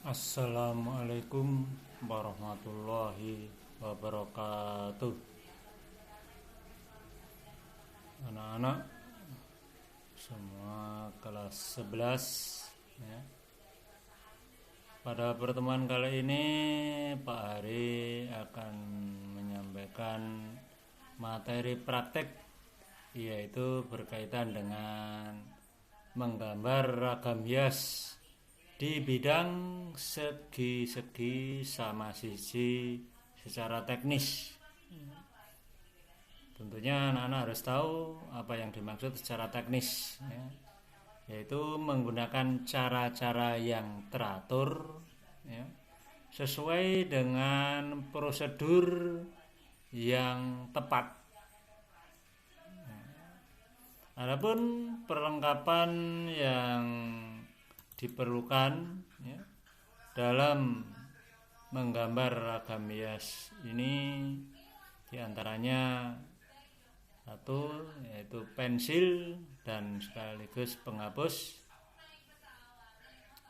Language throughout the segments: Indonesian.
Assalamualaikum warahmatullahi wabarakatuh. Anak-anak semua kelas 11 ya. Pada pertemuan kali ini Pak Hari akan menyampaikan materi praktek, yaitu berkaitan dengan menggambar ragam hias di bidang segi-segi sama sisi secara teknis. Tentunya anak-anak harus tahu apa yang dimaksud secara teknis ya, yaitu menggunakan cara-cara yang teratur ya, sesuai dengan prosedur yang tepat. Adapun perlengkapan yang diperlukan ya, dalam menggambar ragam hias ini diantaranya satu, yaitu pensil dan sekaligus penghapus.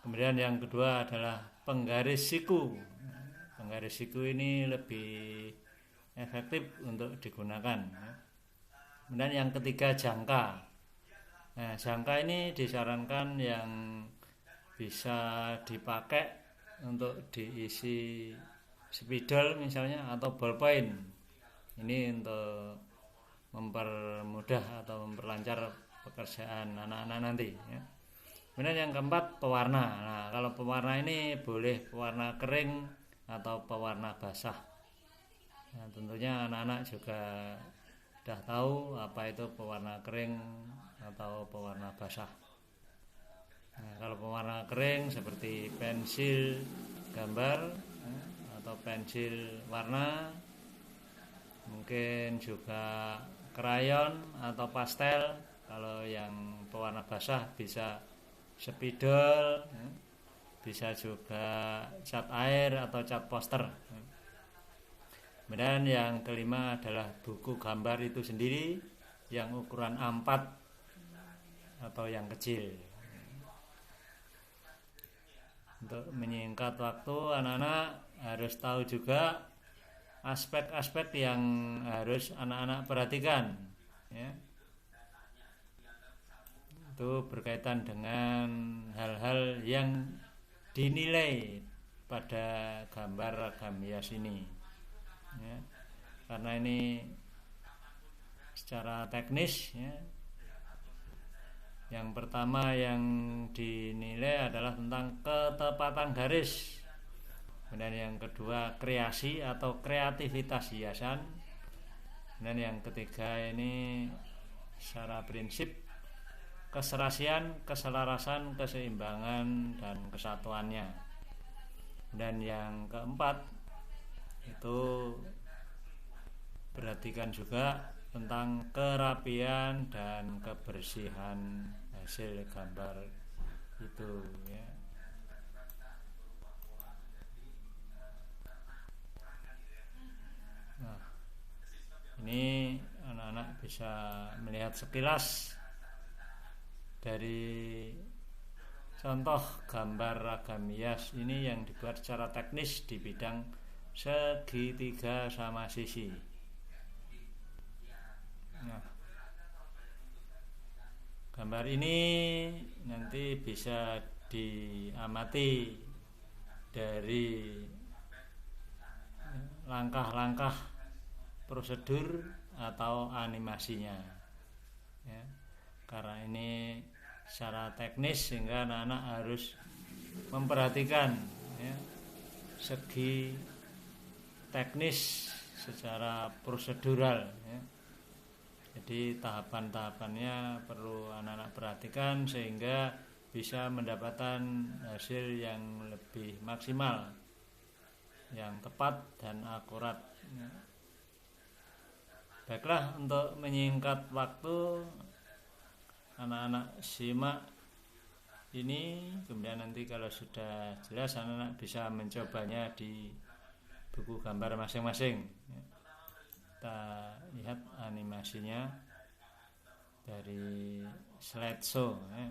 Kemudian yang kedua adalah penggaris siku. Penggaris siku ini lebih efektif untuk digunakan ya. Kemudian yang ketiga jangka. Nah, jangka ini disarankan yang bisa dipakai untuk diisi spidol misalnya atau ballpoint. Ini untuk mempermudah atau memperlancar pekerjaan anak-anak nanti ya. Kemudian yang keempat pewarna. Nah, kalau pewarna ini boleh pewarna kering atau pewarna basah. Nah, tentunya anak-anak juga sudah tahu apa itu pewarna kering atau pewarna basah. Nah, kalau pewarna kering seperti pensil gambar atau pensil warna, mungkin juga krayon atau pastel. Kalau yang pewarna basah bisa spidol, bisa juga cat air atau cat poster. Kemudian yang kelima adalah buku gambar itu sendiri yang ukuran A4 atau yang kecil. Untuk menyingkat waktu, anak-anak harus tahu juga aspek-aspek yang harus anak-anak perhatikan ya. Itu berkaitan dengan hal-hal yang dinilai pada gambar ragam hias ini ya. Karena ini secara teknis ya. Yang pertama yang dinilai adalah tentang ketepatan garis. Kemudian yang kedua kreasi atau kreativitas hiasan. Dan yang ketiga ini secara prinsip keserasian, keselarasan, keseimbangan dan kesatuannya. Dan yang keempat itu perhatikan juga tentang kerapian dan kebersihan hasil gambar itu ya. Nah, ini anak-anak bisa melihat sekilas dari contoh gambar ragam hias ini yang dibuat secara teknis di bidang segitiga sama sisi. Nah, gambar ini nanti bisa diamati dari langkah-langkah prosedur atau animasinya ya. Karena ini secara teknis sehingga anak-anak harus memperhatikan ya, segi teknis secara prosedural ya. Jadi tahapan-tahapannya perlu anak-anak perhatikan sehingga bisa mendapatkan hasil yang lebih maksimal, yang tepat dan akurat. Baiklah, untuk menyingkat waktu, anak-anak simak ini, kemudian nanti kalau sudah jelas anak-anak bisa mencobanya di buku gambar masing-masing. Kita lihat animasinya dari slideshow ya.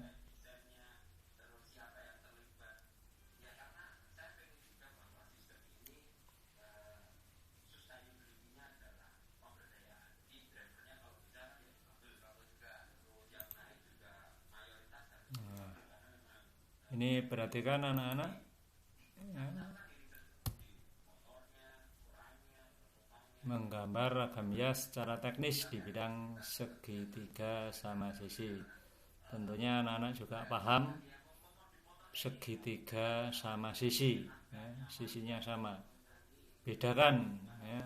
Ini perhatikan anak-anak, ya, menggambar ragam hias secara teknis di bidang segitiga sama sisi. Tentunya anak-anak juga paham segitiga sama sisi, ya, sisinya sama. Bedakan, ya,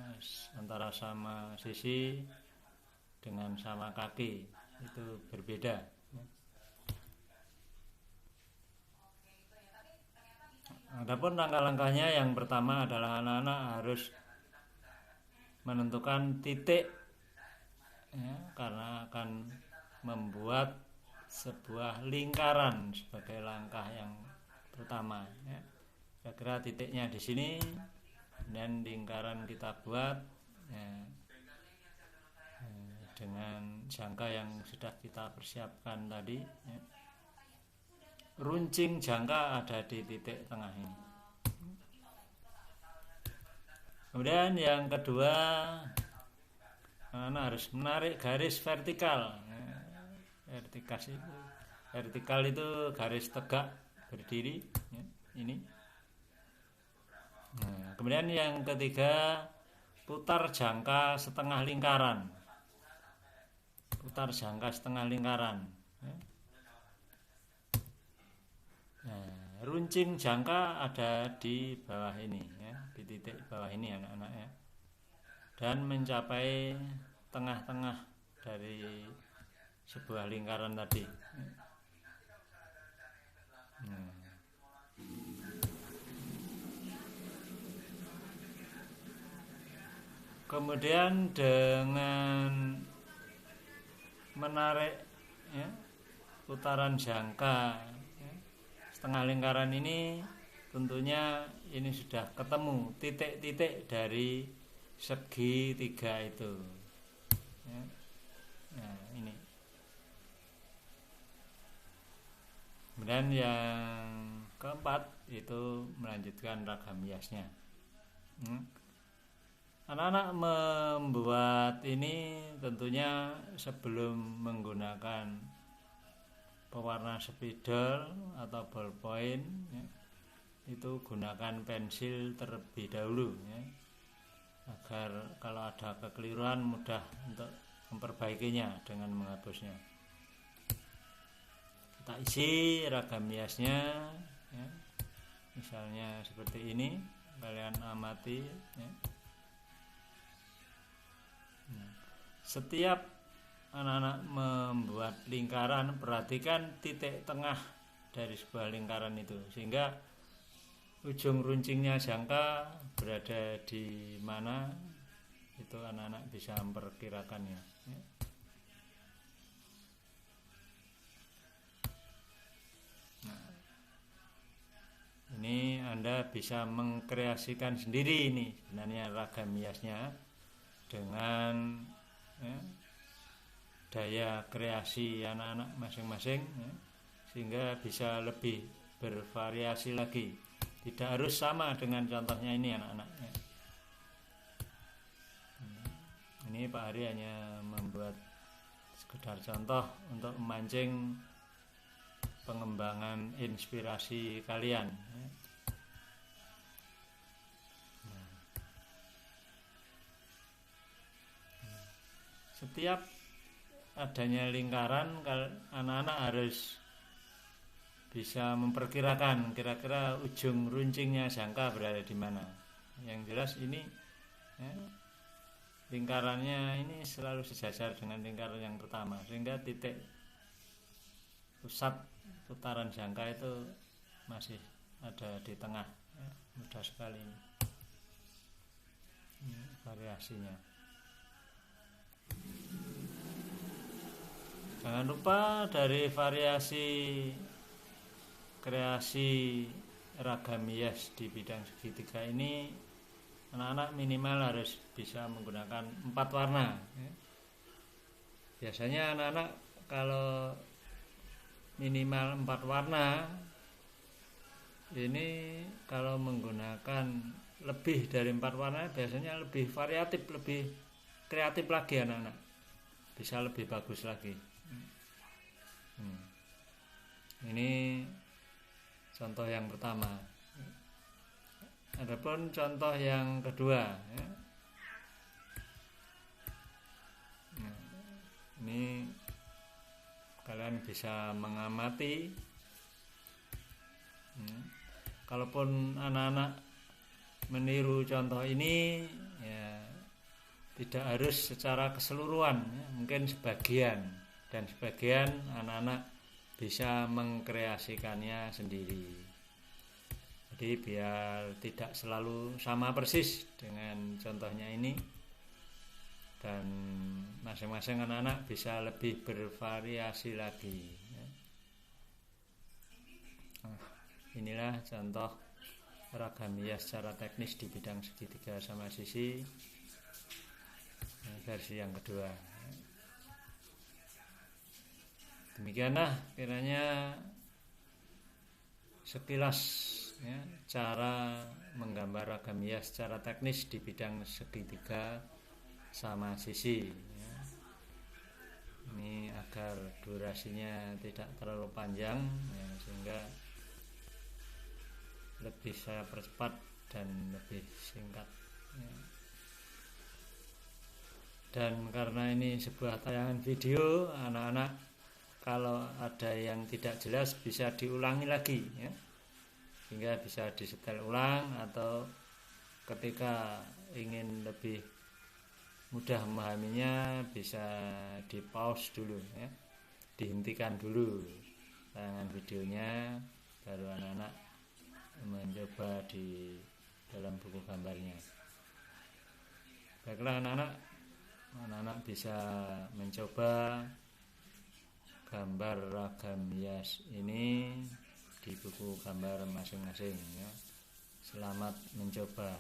antara sama sisi dengan sama kaki, itu berbeda. Adapun langkah-langkahnya, yang pertama adalah anak-anak harus menentukan titik, ya, karena akan membuat sebuah lingkaran sebagai langkah yang pertama, ya. Kira-kira titiknya di sini, dan lingkaran kita buat, ya, dengan jangka yang sudah kita persiapkan tadi, ya. Runcing jangka ada di titik tengah ini. Kemudian yang kedua, anak harus menarik garis vertikal. Vertikal itu garis tegak berdiri, ya, ini. Nah, kemudian yang ketiga, putar jangka setengah lingkaran. Putar jangka setengah lingkaran, ya. Nah, runcing jangka ada di bawah ini, ya, di titik bawah ini anak-anak, ya, dan mencapai tengah-tengah dari sebuah lingkaran tadi. Nah, kemudian dengan menarik, ya, putaran jangka, ya, setengah lingkaran ini, tentunya ini sudah ketemu titik-titik dari segitiga itu, ya. Nah, ini. Kemudian yang keempat itu melanjutkan ragam hiasnya. Anak-anak membuat ini tentunya sebelum menggunakan pewarna spidol atau ballpoint, ya, itu gunakan pensil terlebih dahulu, ya, agar kalau ada kekeliruan mudah untuk memperbaikinya dengan menghapusnya. Kita isi ragam hiasnya, ya, misalnya seperti ini, kalian amati, ya. Nah, setiap anak-anak membuat lingkaran, perhatikan titik tengah dari sebuah lingkaran itu, sehingga ujung runcingnya jangka berada di mana, itu anak-anak bisa memperkirakannya, ya. Nah, ini Anda bisa mengkreasikan sendiri ini sebenarnya ragam hiasnya dengan, ya, daya kreasi anak-anak masing-masing, ya, sehingga bisa lebih bervariasi lagi. Tidak harus sama dengan contohnya ini anak-anak, ya. Ini Pak Hari hanya membuat sekedar contoh untuk memancing pengembangan inspirasi kalian, ya. Setiap adanya lingkaran, anak-anak harus bisa memperkirakan kira-kira ujung runcingnya jangka berada di mana. Yang jelas ini, ya, lingkarannya ini selalu sejajar dengan lingkaran yang pertama, sehingga titik pusat putaran jangka itu masih ada di tengah, ya. Mudah sekali ini variasinya. Jangan lupa dari variasi kreasi ragam hias di bidang segitiga ini, anak-anak minimal harus bisa menggunakan 4 warna, ya. Biasanya anak-anak kalau minimal 4 warna, ini kalau menggunakan lebih dari 4 warna biasanya lebih variatif, lebih kreatif lagi anak-anak, bisa lebih bagus lagi. Ini contoh yang pertama. Adapun contoh yang kedua, ya. Nah, ini kalian bisa mengamati. Kalaupun anak-anak meniru contoh ini, ya tidak harus secara keseluruhan, ya. Mungkin sebagian, dan sebagian anak-anak bisa mengkreasikannya sendiri. Jadi biar tidak selalu sama persis dengan contohnya ini, dan masing-masing anak-anak bisa lebih bervariasi lagi, ya. Nah, inilah contoh ragam hias secara teknis di bidang segitiga sama sisi, versi yang kedua. Demikianlah kiranya sekilas, ya, cara menggambar ragam hias secara teknis di bidang segitiga sama sisi, ya. Ini agar durasinya tidak terlalu panjang, ya, sehingga lebih saya percepat dan lebih singkat, ya. Dan karena ini sebuah tayangan video, anak-anak kalau ada yang tidak jelas bisa diulangi lagi, ya, sehingga bisa disetel ulang, atau ketika ingin lebih mudah memahaminya bisa di pause dulu, ya, dihentikan dulu tayangan videonya, baru anak-anak mencoba di dalam buku gambarnya. Baiklah anak-anak bisa mencoba gambar ragam hias ini di buku gambar masing-masing, ya. Selamat mencoba.